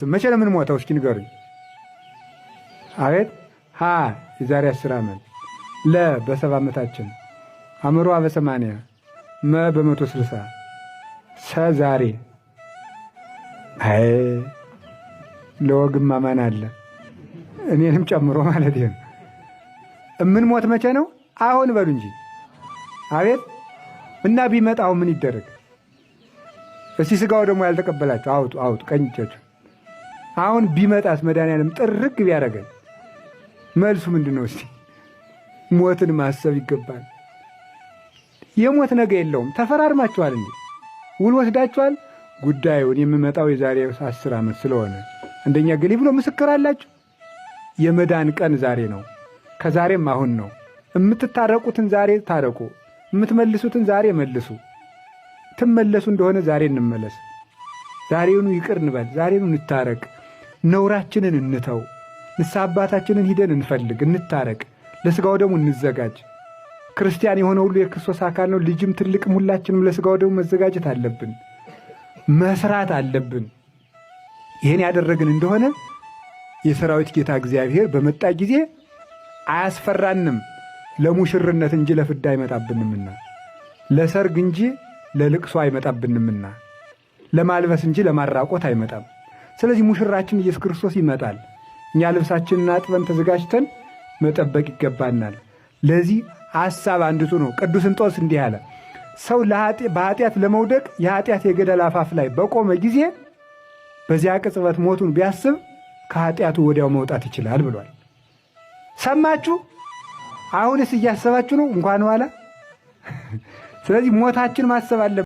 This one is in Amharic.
መቼ ነው የምንሞተው? እስኪ ንገሩኝ። አቤት ሀ የዛሬ 10 ዓመት፣ ለ በ70 ዓመታችን፣ አእምሮ በ80፣ መ በ160፣ ሰ ዛሬ። አይ ለወግማ ማን አለ እኔንም ጨምሮ ማለት ነው። እምንሞት መቼ ነው? አሁን በሉ እንጂ። አቤት እና ቢመጣው ምን ይደረግ? እስቲ ስጋው ደግሞ ያልተቀበላችሁ አውጡ አውጡ ቀኝ እጃችሁ። አሁን ቢመጣስ መድኃኒዓለም ጥርግ ቢያደርገን መልሱ ምንድን ነው? እስቲ ሞትን ማሰብ ይገባል። የሞት ነገ የለውም። ተፈራርማችኋል እንዴ? ውል ወስዳችኋል። ጉዳዩን የምመጣው የዛሬ 10 ዓመት ስለሆነ አንደኛ ገሌ ብሎ ምስክር አላችሁ። የመዳን ቀን ዛሬ ነው። ከዛሬም አሁን ነው። የምትታረቁትን ዛሬ ታረቁ፣ የምትመልሱትን ዛሬ መልሱ። ትመለሱ እንደሆነ ዛሬ እንመለስ። ዛሬውኑ ይቅር እንበል። ዛሬውኑ እንታረቅ። ነውራችንን እንተው። ንስሐ አባታችንን ሂደን እንፈልግ፣ እንታረቅ። ለሥጋው ደግሞ እንዘጋጅ። ክርስቲያን የሆነ ሁሉ የክርስቶስ አካል ነው። ልጅም ትልቅም ሁላችንም ለሥጋው ደግሞ መዘጋጀት አለብን፣ መስራት አለብን። ይህን ያደረግን እንደሆነ የሰራዊት ጌታ እግዚአብሔር በመጣ ጊዜ አያስፈራንም። ለሙሽርነት እንጂ ለፍዳ አይመጣብንምና፣ ለሰርግ እንጂ ለልቅሶ አይመጣብንምና፣ ለማልበስ እንጂ ለማራቆት አይመጣም። ስለዚህ ሙሽራችን ኢየሱስ ክርስቶስ ይመጣል። እኛ ልብሳችንን አጥበን ተዘጋጅተን መጠበቅ ይገባናል። ለዚህ ሐሳብ አንድቱ ነው። ቅዱስ እንጦንስ እንዲህ አለ፣ ሰው በኃጢአት ለመውደቅ የኃጢአት የገደል አፋፍ ላይ በቆመ ጊዜ በዚያ ቅጽበት ሞቱን ቢያስብ ከኃጢአቱ ወዲያው መውጣት ይችላል ብሏል። ሰማችሁ? አሁንስ እያሰባችሁ ነው? እንኳን ዋላ። ስለዚህ ሞታችን ማሰብ አለብን።